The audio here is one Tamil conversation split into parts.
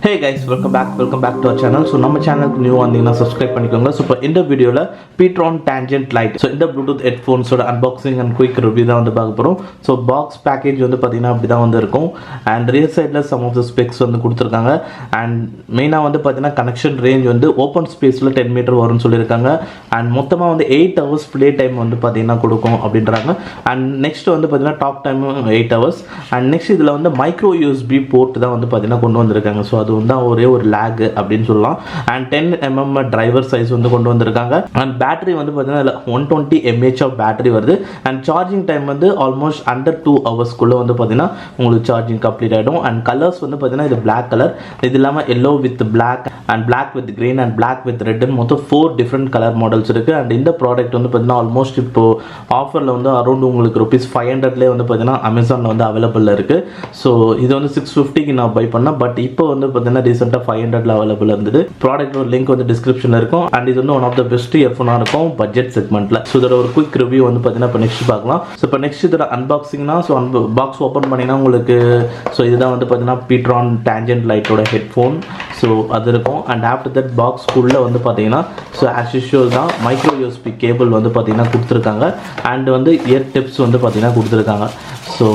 Hey guys, welcome back to our channel. So நம்ம சேனலுக்கு நியூ வந்தீங்கன்னா சப்ஸ்கிரைப் பண்ணிக்கோங்க. ஸோ இப்போ இந்த வீடியோவில் PTron Tangent Lite ஸோ இந்த ப்ளூடூத் ஹெட்ஃபோன்ஸோட அன்பாக்சிங் அண்ட் குயிக் ரிவ்யூ தான் வந்து பார்க்க போகிறோம். ஸோ பாக்ஸ் பேக்கேஜ் வந்து பார்த்தீங்கன்னா அப்படி தான் வந்து இருக்கும். அண்ட் ரியர் சைடில் சம் ஆஃப் த ஸ்பெக்ஸ் வந்து கொடுத்துருக்காங்க. அண்ட் மெயினாக வந்து பார்த்தீங்கன்னா கனெக்ஷன் ரேஞ்ச் வந்து ஓப்பன் ஸ்பேஸில் 10 மீட்டர் வரும்னு சொல்லியிருக்காங்க. அண்ட் மொத்தமாக வந்து 8 hours ப்ளே டைம் வந்து பார்த்தீங்கன்னா கொடுக்கும் அப்படின்றாங்க. அண்ட் நெக்ஸ்ட் வந்து பார்த்தீங்கன்னா talk time 8 hours. And next இதில் வந்து மைக்ரோ USB போர்ட் தான் வந்து பார்த்தீங்கன்னா கொண்டு வந்திருக்காங்க. ஸோ அது வந்து ஒரே ஒரு லேக் அப்படின்னு சொல்லலாம். அண்ட் 10mm டிரைவர் சைஸ் வந்து கொண்டு வந்திருக்காங்க. அண்ட் பேட்டரி வந்து பார்த்தீங்கன்னா 120 mAh ஆஃப் பேட்டரி வருது. அண்ட் சார்ஜிங் டைம் வந்து ஆல்மோஸ்ட் அண்டர் 2 ஹவர்ஸ்க்குள்ளே வந்து பார்த்தீங்கன்னா உங்களுக்கு சார்ஜிங் கம்ப்ளீட் ஆகிடும். அண்ட் கலர்ஸ் வந்து பார்த்தீங்கன்னா இது பிளாக் கலர், இது இல்லாமல் yellow with black and black with green and black with ரெட்னு மொத்தம் 4 டிஃப்ரெண்ட் கலர் மாடல்ஸ் இருக்குது. அண்ட் இந்த ப்ராடக்ட் வந்து பார்த்தீங்கன்னா ஆல்மோஸ்ட் இப்போ ஆஃபரில் வந்து அரௌண்ட் உங்களுக்கு ₹500 வந்து பார்த்தீங்கன்னா அமேசானில் வந்து அவைலபிள் இருக்குது. ஸோ இது வந்து 650க்கு நான் பை பண்ணேன். பட் இப்போ வந்து பார்த்தீங்கன்னா ரீசெண்டாக 500 அவைலபிள் இருந்தது. ப்ராடக்ட் ஒரு லிங்க் வந்து டிஸ்கிரிப்ஷனில் இருக்கும். அண்ட் இது வந்து ஒன் ஆஃப் த பெஸ்ட் இயர்ஃபோனாக இருக்கும் பட்ஜெட் செக்மெண்ட்டில். ஸோ இதோட ஒரு குயிக் ரிவ்யூ வந்து பார்த்தீங்கன்னா இப்போ நெக்ஸ்ட் பார்க்கலாம். ஸோ இப்போ நெக்ஸ்ட் இதோட அன்பாக்சிங்னா ஸோ பாக்ஸ் ஓப்பன் பண்ணிங்கன்னா உங்களுக்கு ஸோ இதுதான் வந்து பார்த்தீங்கன்னா PTron Tangent Liteோட ஹெட்ஃபோன். ஸோ அது இருக்கும். அண்ட் ஆஃப்டர் தட் பாக்ஸ்க்குள்ளே வந்து பார்த்தீங்கன்னா ஸோ ஆஸ் யூஷுவல் தான் மைக்ரோ USB கேபிள் வந்து பார்த்தீங்கன்னா கொடுத்துருக்காங்க. அண்ட் வந்து இயர் டிப்ஸ் வந்து பார்த்தீங்கன்னா கொடுத்துருக்காங்க. ஸோ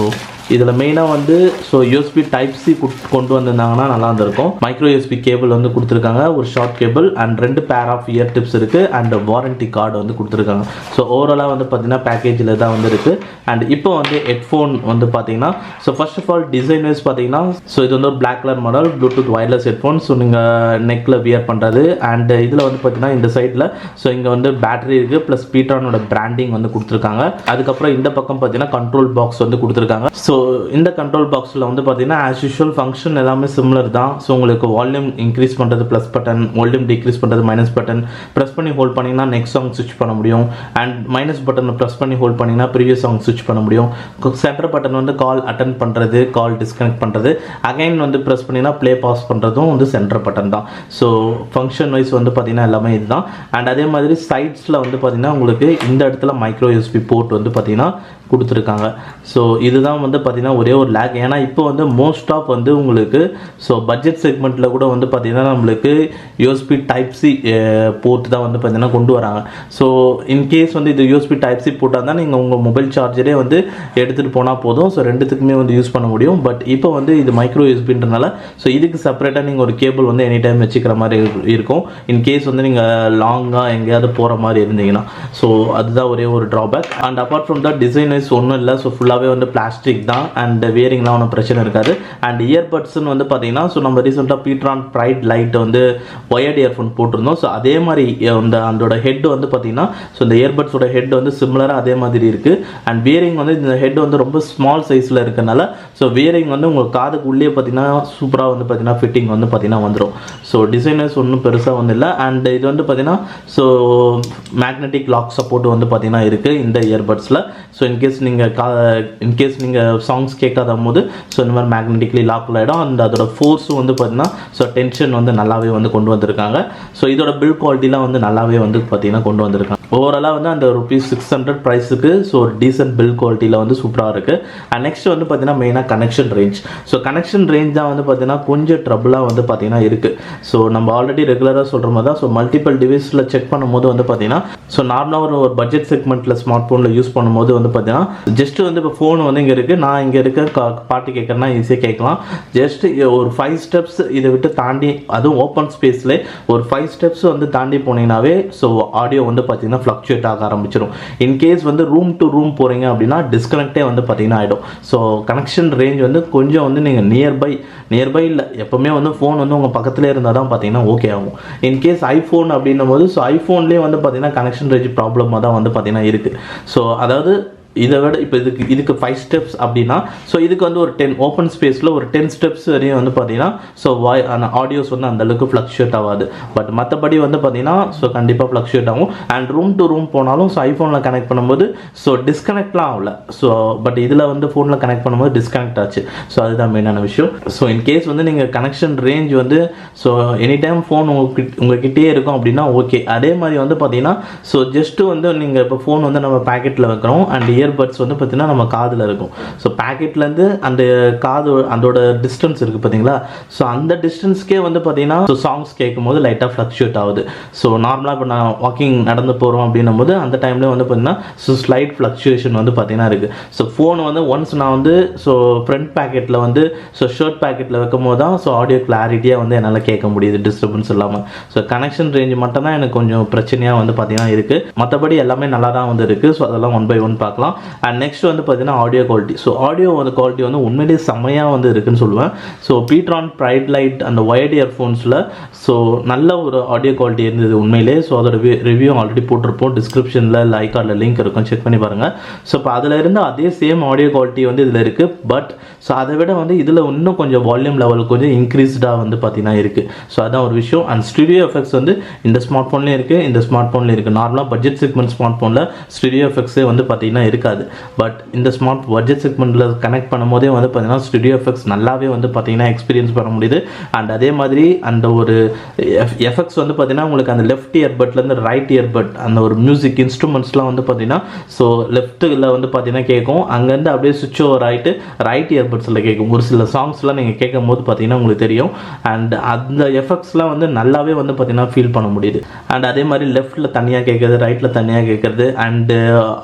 இதில் மெயினாக வந்து ஸோ USB Type-C கொண்டு வந்திருந்தாங்கன்னா நல்லா இருந்திருக்கும். மைக்ரோ USB கேபிள் வந்து கொடுத்துருக்காங்க, ஒரு short cable and 2 pair of ear tips இருக்குது. அண்ட் வாரண்டி கார்டு வந்து கொடுத்துருக்காங்க. ஸோ ஓவராலாக வந்து பார்த்தீங்கன்னா பேக்கேஜில் தான் வந்து இருக்குது. அண்ட் இப்போ வந்து ஹெட்ஃபோன் வந்து பார்த்தீங்கன்னா so first of all design wise பார்த்தீங்கன்னா ஸோ இது வந்து ஒரு black colour model bluetooth wireless headphone. So நீங்கள் நெக்கில் வியர் பண்ணுறது. அண்ட் இதில் வந்து பார்த்தீங்கன்னா இந்த சைடில் ஸோ இங்கே வந்து பேட்டரி இருக்குது ப்ளஸ் PTronோட பிராண்டிங் வந்து கொடுத்துருக்காங்க. அதுக்கப்புறம் இந்த பக்கம் பார்த்தீங்கன்னா கண்ட்ரோல் பாக்ஸ் வந்து கொடுத்துருக்காங்க. ஸோ இந்த கண்ட்ரோல் பாக்ஸில் வந்து பார்த்தீங்கன்னா ஆஸ் யூஷுவல் ஃபங்க்ஷன் எல்லாமே சிமிலர் தான். ஸோ உங்களுக்கு வால்யூம் இன்க்ரீஸ் பண்ணுறது ப்ளஸ் பட்டன், வால்யூம் டிக்ரீஸ் பண்ணுறது மைனஸ் பட்டன், ப்ரெஸ் பண்ணி ஹோல்ட் பண்ணிங்கன்னா நெக்ஸ்ட் சாங் ஸ்விட்ச் பண்ண முடியும். அண்ட் மைனஸ் பட்டனை ப்ரெஸ் பண்ணி ஹோல்ட் பண்ணிங்கன்னா ப்ரீவியஸ் சாங் ஸ்விட்ச் பண்ண முடியும். சென்டர் பட்டன் வந்து கால் அட்டன் பண்ணுறது, கால் டிஸ்கனெக்ட் பண்ணுறது, அகைன் வந்து ப்ரெஸ் பண்ணிங்கன்னா ப்ளே பாஸ் பண்ணுறதும் வந்து சென்டர் பட்டன் தான். ஸோ ஃபங்க்ஷன் வைஸ் வந்து பார்த்தீங்கன்னா எல்லாமே இதுதான். அண்ட் அதே மாதிரி சைட்ஸில் வந்து பார்த்தீங்கன்னா உங்களுக்கு இந்த இடத்துல மைக்ரோ USB போர்ட் வந்து பார்த்தீங்கன்னா கொடுத்துருக்காங்க. ஸோ இதுதான் வந்து பார்த்தீங்கன்னா ஒரே ஒரு லேக். ஏன்னா இப்போ வந்து மோஸ்ட் ஆஃப் வந்து உங்களுக்கு ஸோ பட்ஜெட் செக்மெண்ட்டில் கூட வந்து பார்த்தீங்கன்னா நம்மளுக்கு USB Type-C போர்ட் தான் வந்து பார்த்தீங்கன்னா கொண்டு வராங்க. ஸோ இன்கேஸ் வந்து இது USB Type-C போட்டால் தான் நீங்கள் உங்கள் மொபைல் சார்ஜரே வந்து எடுத்துகிட்டு போனால் போதும். ஸோ ரெண்டுத்துக்குமே வந்து யூஸ் பண்ண முடியும். பட் இப்போ வந்து இது மைக்ரோ USBன்றனால ஸோ இதுக்கு செப்பரேட்டாக நீங்கள் ஒரு கேபிள் வந்து எனி டைம் வச்சுக்கிற மாதிரி இருக்கும். இன்கேஸ் வந்து நீங்கள் லாங்காக எங்கேயாவது போகிற மாதிரி இருந்தீங்கன்னா. ஸோ அதுதான் ஒரே ஒரு drawback. And apart from the design ஒன்றும் இல்லை. ஸோ ஃபுல்லாகவே வந்து பிளாஸ்டிக் தான். அண்ட் வேரிங்லாம் ஒன்றும் பிரச்சனை இருக்காது. அண்ட் இயர்பட்ஸ்ன்னு வந்து பார்த்தீங்கன்னா ஸோ நம்ம ரீசெண்டாக PTron Lite வந்து ஒயர்ட் இயர்ஃபோன் போட்டிருந்தோம். ஸோ அதே மாதிரி அதோட ஹெட் வந்து பார்த்தீங்கன்னா ஸோ இந்த இயர்பட்ஸோட ஹெட் வந்து சிமிலராக அதே மாதிரி இருக்குது. அண்ட் வேரிங் வந்து இந்த ஹெட் வந்து ரொம்ப ஸ்மால் சைஸில் இருக்கனால ஸோ வேரிங் வந்து உங்கள் காதுக்கு உள்ளே பார்த்தீங்கன்னா சூப்பராக வந்து பார்த்தீங்கன்னா ஃபிட்டிங் வந்து பார்த்தீங்கன்னா வந்துடும். ஸோ டிசைனர்ஸ் ஒன்றும் பெருசாக வந்து இல்லை. அண்ட் இது வந்து பார்த்தீங்கன்னா ஸோ மேக்னெட்டிக் லாக் சப்போர்ட் வந்து பார்த்தீங்கன்னா இருக்குது இந்த இயர்பட்ஸில். ஸோ இன்கேஸ் நீங்கள் சாங்ஸ் கேட்காத போது ஸோ இந்த மாதிரி மேக்னெட்டிக்லி லாக் ஆகிடும். அந்த அதோட ஃபோர்ஸும் வந்து பார்த்தீங்கன்னா ஸோ டென்ஷன் வந்து நல்லாவே வந்து கொண்டு வந்திருக்காங்க. ஸோ இதோட பில்ட் குவாலிட்டிலாம் வந்து நல்லாவே வந்து பார்த்தீங்கன்னா கொண்டு வந்திருக்காங்க. ஓவராலாக வந்து அந்த ₹600 ப்ரைஸுக்கு ஸோ டீசென்ட் பில்ட் குவாலிட்டியில் வந்து சூப்பராக இருக்குது. அண்ட் நெக்ஸ்ட் வந்து பார்த்தீங்கன்னா மெயினாக connection range. So connection range தான் வந்து பார்த்தீங்கன்னா கொஞ்சம் ட்ரபிளாக வந்து பார்த்தீங்கன்னா இருக்குது. ஸோ நம்ம ஆல்ரெடி ரெகுலராக சொல்கிற மாதிரி தான் ஸோ மல்டிபிள் டிவைஸில் செக் பண்ணும்போது வந்து பார்த்தீங்கன்னா ஸோ நார்மலாக ஒரு பட்ஜெட் செக்மெண்ட்டில் ஸ்மார்ட் ஃபோனில் யூஸ் பண்ணும்போது வந்து பார்த்தீங்கன்னா ஜஸ்ட் வந்து இப்போ ஃபோன் வந்து இங்கே இருக்குது, நான் இங்கே இருக்க பாட்டு கேட்குறேன்னா ஈஸியாக கேட்கலாம். ஜஸ்ட் ஒரு 5 ஸ்டெப்ஸ் இதை விட்டு தாண்டி, அதுவும் ஓப்பன் ஸ்பேஸில் ஒரு 5 ஸ்டெப்ஸ் வந்து தாண்டி போனீங்கன்னாவே ஸோ ஆடியோ வந்து பார்த்தீங்கன்னா ஃப்ளக்சுவேட் ஆக ஆரம்பிச்சிடும். இன்கேஸ் வந்து ரூம் டு ரூம் போகிறீங்க அப்படின்னா டிஸ்கனெக்டே வந்து பார்த்தீங்கன்னா ஆகிடும். ஸோ கனெக்ஷன் ரேஞ்ச் வந்து கொஞ்சம் வந்து நீங்கள் நியர்பை இல்லை, எப்போவுமே வந்து ஃபோன் வந்து உங்கள் பக்கத்தில் இருந்தால் தான் பார்த்தீங்கன்னா ஓகே ஆகும். இன்கேஸ் ஐஃபோன் அப்படின்னும் போது ஸோ ஐஃபோன்லேயே வந்து பார்த்தீங்கன்னா கனெக்ஷன் ரேஞ்ச் ப்ராப்ளமாக தான் வந்து பார்த்தீங்கன்னா இருக்குது. ஸோ அதாவது இதை விட இப்போ இதுக்கு 5 ஸ்டெப்ஸ் அப்படின்னா ஸோ இதுக்கு வந்து ஒரு 10 ஓப்பன் ஸ்பேஸில் ஒரு 10 ஸ்டெப்ஸ் வரையும் வந்து பார்த்தீங்கன்னா ஸோ அந்த ஆடியோஸ் வந்து அந்தளவுக்கு ஃப்ளக்சுவேட் ஆகாது. பட் மற்றபடி வந்து பார்த்தீங்கன்னா ஸோ கண்டிப்பாக ஃப்ளக்சுவேட் ஆகும். அண்ட் ரூம் டு ரூம் போனாலும் ஸோ ஐஃபோனில் கனெக்ட் பண்ணும்போது ஸோ டிஸ்கனெக்ட்லாம் ஆகல. ஸோ பட் இதில் வந்து ஃபோனில் கனெக்ட் பண்ணும்போது டிஸ்கனெக்ட் ஆச்சு. ஸோ அதுதான் மெயினான விஷயம். ஸோ இன்கேஸ் வந்து நீங்கள் கனெக்ஷன் ரேஞ்ச் வந்து ஸோ எனி டைம் ஃபோன் உங்ககிட்டே இருக்கும் அப்படின்னா ஓகே. அதே மாதிரி வந்து பார்த்தீங்கன்னா ஸோ ஜஸ்ட்டு வந்து நீங்கள் இப்போ ஃபோன் வந்து நம்ம பேக்கெட்டில் வைக்கிறோம் அண்ட் இயர்பட்ஸ் வந்து பார்த்தீங்கன்னா நம்ம காதில் இருக்கும். ஸோ பேக்கெட்லேருந்து அந்த காது அதோட டிஸ்டன்ஸ் இருக்குது பார்த்தீங்களா, ஸோ அந்த டிஸ்டன்ஸ்க்கே வந்து பார்த்தீங்கன்னா ஸோ சாங்ஸ் கேட்கும் போது லைட்டாக ஃப்ளக்சுவேட் ஆகுது. ஸோ நார்மலாக இப்போ நான் வாக்கிங் நடந்து போகிறோம் அப்படின்னும் போது அந்த டைமில் வந்து பார்த்தீங்கன்னா ஸோ ஸ்லைட் ஃப்ளக்சுவேஷன் வந்து பார்த்தீங்கன்னா இருக்குது. ஸோ ஃபோன் வந்து ஒன்ஸ் நான் வந்து ஸோ ஃப்ரண்ட் பேக்கெட்டில் வந்து ஸோ ஷர்ட் பேக்கெட்டில் வைக்கும் போது தான் ஸோ ஆடியோ கிளாரிட்டியாக வந்து என்னால் கேட்க முடியுது டிஸ்டர்பன்ஸ் இல்லாமல். ஸோ கனெக்ஷன் ரேஞ்ச் மட்டும் தான் எனக்கு கொஞ்சம் பிரச்சனையாக வந்து பார்த்தீங்கன்னா இருக்குது. மற்றபடி எல்லாமே நல்லா தான் வந்து இருக்குது. ஸோ அதெல்லாம் ஒன் பை ஒன் பார்க்கலாம். அண்ட் நெக்ஸ்ட் வந்து பார்த்தீங்கன்னா ஆடியோ குவாலிட்டி. ஸோ ஆடியோ வந்து குவாலிட்டி வந்து உண்மையிலேயே செம்மையாக வந்து இருக்குன்னு சொல்லுவேன். ஸோ PTron Tangent Lite அந்த ஒயர்ட் இயர்ஃபோன்ஸில் ஸோ நல்ல ஒரு ஆடியோ குவாலிட்டி இருந்தது உண்மையிலே. ஸோ அதோட ரிவ்யூ ஆல்ரெடி போட்டிருப்போம், டிஸ்கிரிப்ஷனில் லைக்கார்டில் லிங்க் இருக்கும், செக் பண்ணி பாருங்கள். ஸோ இப்போ அதில் இருந்து அதே சேம் ஆடியோ குவாலிட்டி வந்து இதில் இருக்குது. பட் ஸோ அதை விட வந்து இதில் இன்னும் கொஞ்சம் வால்யூம் லெவல் கொஞ்சம் இன்க்ரீஸ்டாக வந்து பார்த்தீங்கன்னா இருக்குது. ஸோ அதான் ஒரு விஷயம். அண்ட் ஸ்டுடியோ எஃபெக்ட்ஸ் வந்து இந்த ஸ்மார்ட் ஃபோன்லேயும் இருக்குது, இந்த ஸ்மார்ட் ஃபோன்லேயும் இருக்குது. நார்மலாக பட்ஜெட் செக்மெண்ட் ஸ்மார்ட் ஃபோனில் ஸ்டுடியோ எஃபெக்ட்ஸே வந்து பார்த்தீங்கன்னா இருக்காது. பட் இந்த ஸ்மார்ட் பட்ஜெட் செக்மெண்ட்டில் கனெக்ட் பண்ணும்போதே வந்து பார்த்தீங்கன்னா ஸ்டுடியோ எஃபெக்ட்ஸ் நல்லாவே வந்து பார்த்தீங்கன்னா எக்ஸ்பீரியன்ஸ் பண்ண முடியுது. அண்ட் அதே மாதிரி அந்த ஒரு எஃபெக்ட்ஸ் வந்து பார்த்தீங்கன்னா உங்களுக்கு அந்த லெஃப்ட் இயர்பட்லேருந்து ரைட் இயர்பட் அந்த ஒரு மியூசிக் இன்ஸ்ட்ருமெண்ட்ஸ்லாம் வந்து பார்த்தீங்கன்னா ஸோ லெஃப்ட்டில் வந்து பார்த்தீங்கன்னா கேட்கும், அங்கேருந்து அப்படியே சுவிட்ச் ஓவர் ஆகிட்டு ரைட் இயர்பட்ஸில் கேட்கும். ஒரு சில சாங்ஸ்லாம் நீங்கள் கேட்கும் போது பார்த்தீங்கன்னா உங்களுக்கு தெரியும். அண்ட் அந்த எஃபெக்ட்ஸ்லாம் வந்து நல்லாவே வந்து பார்த்தீங்கன்னா ஃபீல் பண்ண முடியுது. அண்ட் அதே மாதிரி லெஃப்ட்டில் தனியாக கேட்குறது, ரைட்டில் தனியாக கேட்குறது. And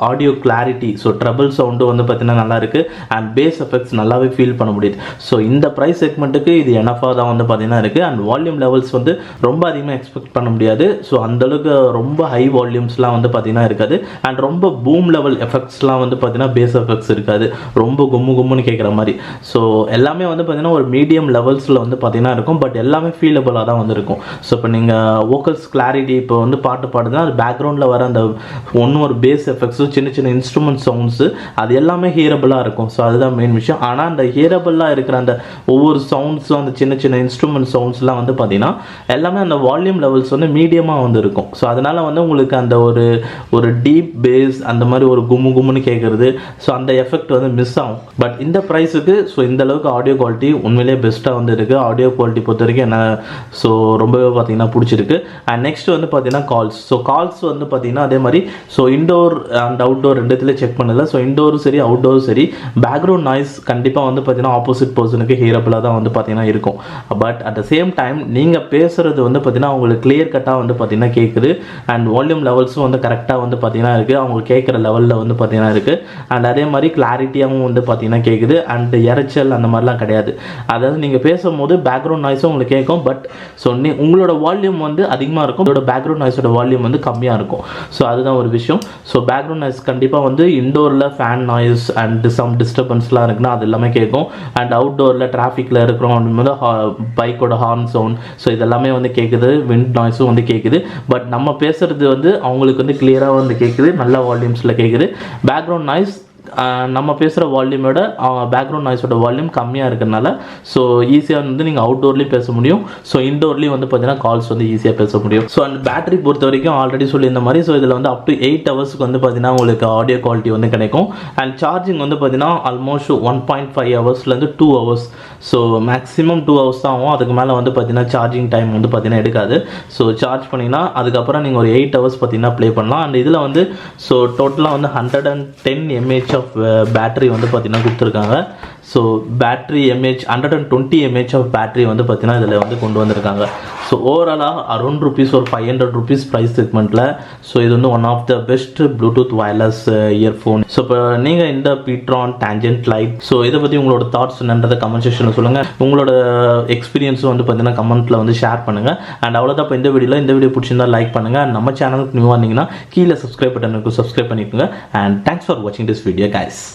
audio clarity so trouble sound வந்து பார்த்தீங்கன்னா நல்லா இருக்குது. அண்ட் பேஸ் எஃபெக்ட்ஸ் நல்லாவே ஃபீல் பண்ண முடியுது. ஸோ இந்த ப்ரைஸ் செக்மெண்ட்டுக்கு இது எனஃபாக தான் வந்து பார்த்தீங்கன்னா இருக்குது. அண்ட் வால்யூம் லெவல்ஸ் வந்து ரொம்ப அதிகமாக எக்ஸ்பெக்ட் பண்ண முடியாது. ஸோ அந்தளவுக்கு ரொம்ப ஹை வால்யூம்ஸ்லாம் வந்து பார்த்தீங்கன்னா இருக்காது. அண்ட் ரொம்ப பூம் லெவல் எஃபெக்ட்ஸ்லாம் வந்து பார்த்தீங்கன்னா பேஸ் எஃபெக்ட்ஸ் இருக்காது, ரொம்ப கும்முன்னு கேட்குற மாதிரி. ஸோ எல்லாமே வந்து பார்த்தீங்கன்னா ஒரு மீடியம் லெவல்ஸில் வந்து பார்த்தீங்கன்னா இருக்கும். பட் எல்லாமே ஃபீலபிளாக தான் வந்து இருக்கும். ஸோ இப்போ நீங்கள் வோக்கல்ஸ் கிளாரிட்டி இப்போ வந்து பாட்டு பாடுதுன்னா அது பேக்ரவுண்டில் வர அந்த ஒன்று ஒரு பேஸ் எஃபெக்ட்ஸு சின்ன சின்ன இன்ஸ்ட்ருமெண்ட் சவுண்ட்ஸு அது எல்லாமே ஹியரபிளாக இருக்கும். ஸோ அதுதான் மெயின் விஷயம். ஆனால் அந்த ஹியரபிளாக இருக்கிற அந்த ஒவ்வொரு சவுண்ட்ஸும் அந்த சின்ன சின்ன இன்ஸ்ட்ருமெண்ட் சவுண்ட்ஸ்லாம் வந்து பார்த்தீங்கன்னா எல்லாமே அந்த வால்யூம் லெவல்ஸ் வந்து மீடியமாக வந்து இருக்கும். ஸோ அதனால் வந்து உங்களுக்கு அந்த ஒரு டீப் பேஸ் அந்த மாதிரி ஒரு கும்முன்னு கேட்குறது ஸோ அந்த எஃபெக்ட் வந்து மிஸ் ஆகும். பட் இந்த ப்ரைஸுக்கு ஸோ இந்த அளவுக்கு ஆடியோ குவாலிட்டி உண்மையிலேயே பெஸ்ட்டாக வந்து இருக்குது. ஆடியோ குவாலிட்டி பொறுத்த வரைக்கும் என்ன ஸோ ரொம்பவே பார்த்தீங்கன்னா பிடிச்சிருக்கு. அண்ட் நெக்ஸ்ட் வந்து பார்த்தீங்கன்னா கால்ஸ். ஸோ கால்ஸ் வந்து பார்த்தீங்கன்னா அதே மாதிரி ஸோ இன்டோர் அண்ட் அவுட்டோர் ரெண்டுத்துலேயே செக் பண்ணல. ஸோ இன்டோரும் சரி அவுட்டோரும் சரி பேக்ரவுண்ட் நாய்ஸ் கண்டிப்பாக வந்து பார்த்தீங்கன்னா ஆப்போசிட் பர்சனுக்கு ஹியரபிளாக தான் வந்து பார்த்தீங்கன்னா இருக்கும். But at the same time நீங்கள் பேசுகிறது வந்து பார்த்தீங்கன்னா அவங்களுக்கு கிளியர் கட்டாக வந்து பார்த்தீங்கன்னா கேட்குது. அண்ட் வால்யூம் லெவல்ஸும் வந்து கரெக்டாக வந்து பார்த்தீங்கன்னா இருக்குது, அவங்க கேட்குற லெவலில் வந்து பார்த்தீங்கன்னா இருக்குது. அண்ட் அதே மாதிரி கிளாரிட்டியாகவும் வந்து பார்த்தீங்கன்னா கேட்குது. அண்ட் இறைச்சல் அந்த மாதிரிலாம் கிடையாது. அதாவது நீங்கள் பேசும்போது பேக்ரவுண்ட் நாய்ஸும் உங்களுக்கு கேட்கும். பட் ஸோ உங்களோட வால்யூம் வந்து அதிகமாக இருக்கும், இதோட பேக்ரவுண்ட் நாய்ஸோட வால்யூம் வந்து கம்மியாக இருக்கும். ஸோ அதுதான் ஒரு விஷயம். ஸோ பேக்ரவுண்ட் நாய்ஸ் கண்டிப்பாக வந்து இண்டோரில் ஃபேன் நாய்ஸ் அண்ட் சம் டிஸ்டர்பன்ஸ்லாம் இருக்குன்னா அது எல்லாமே கேட்கும். அண்ட் அவுட்டோரில் டிராஃபிக்கில் இருக்கிறோம் அப்படின்போது பைக்கோட ஹார்ன் சவுண்ட் ஸோ இதெல்லாமே வந்து கேட்குது, விண்ட் நாய்ஸும் வந்து கேட்குது. பட் நம்ம பேசுகிறது வந்து அவங்களுக்கு வந்து கிளியராக வந்து கேட்குது, நல்ல வால்யூம்ஸில் கேட்குது. பேக்ரவுண்ட் நாய்ஸ் நம்ம பேசுகிற வால்யூமோட பேக்ரவுண்ட் நாய்ஸோட வால்யூம் கம்மியாக இருக்கிறதுனால ஸோ ஈஸியாக வந்து நீங்கள் அவுட்டோர்லேயும் பேச முடியும். ஸோ இன்டோர்லேயும் வந்து பார்த்தீங்கன்னா கால்ஸ் வந்து ஈஸியாக பேச முடியும். ஸோ அந்த பேட்டரி பொறுத்த வரைக்கும் ஆல்ரெடி சொல்லியிருந்த மாதிரி ஸோ இதில் வந்து அப் டு 8 ஹவர்ஸ்க்கு வந்து பார்த்தீங்கன்னா உங்களுக்கு ஆடியோ குவாலிட்டி வந்து கிடைக்கும். அண்ட் சார்ஜிங் வந்து பார்த்தீங்கன்னா almost 1.5 ஹவர்ஸ்லேருந்து 2 hours. So maximum 2 hours தான் ஆகும். அதுக்கு மேலே வந்து பார்த்தீங்கன்னா சார்ஜிங் டைம் வந்து பார்த்தீங்கன்னா எடுக்காது. ஸோ சார்ஜ் பண்ணிங்கன்னா அதுக்கப்புறம் நீங்கள் ஒரு 8 ஹவர்ஸ் பார்த்தீங்கன்னா ப்ளே பண்ணலாம். அண்ட் இதில் வந்து ஸோ டோட்டலாக வந்து 110 mAh ஆஃப் பேட்டரி வந்து பார்த்தீங்கன்னா கொடுத்துருக்காங்க. So battery mAh 120 mAh of battery வந்து பார்த்தீங்கன்னா இதில் வந்து கொண்டு வந்திருக்காங்க. ஸோ ஓவராலாக அரௌண்ட் ருபீஸ் ஒரு 500 rupees ப்ரைஸ் செக்மெண்ட்டில் ஸோ இது வந்து one of the best bluetooth wireless earphone. So இப்போ நீங்கள் இந்த PTron Tangent Lite ஸோ இதை பற்றி உங்களோட தாட்ஸ் என்னன்றதை கமெண்ட் செக்ஷனில் சொல்லுங்கள். உங்களோட எக்ஸ்பீரியன்ஸும் வந்து பார்த்தீங்கன்னா கமெண்ட்டில் வந்து ஷேர் பண்ணுங்கள். அண்ட் அவ்வளோதான் இப்போ இந்த வீடியோ பிடிச்சிருந்தா லைக் பண்ணுங்கள். அண்ட் நம்ம சேனலுக்கு நியூவாக இருந்தீங்கன்னா கீழே சப்ஸ்கிரைப் பட்டனுக்கு சப்ஸ்கிரைப் பண்ணிக்கோங்க. அண்ட் தேங்க்ஸ் ஃபார் வாட்சிங் திஸ் வீடியோ கைஸ்.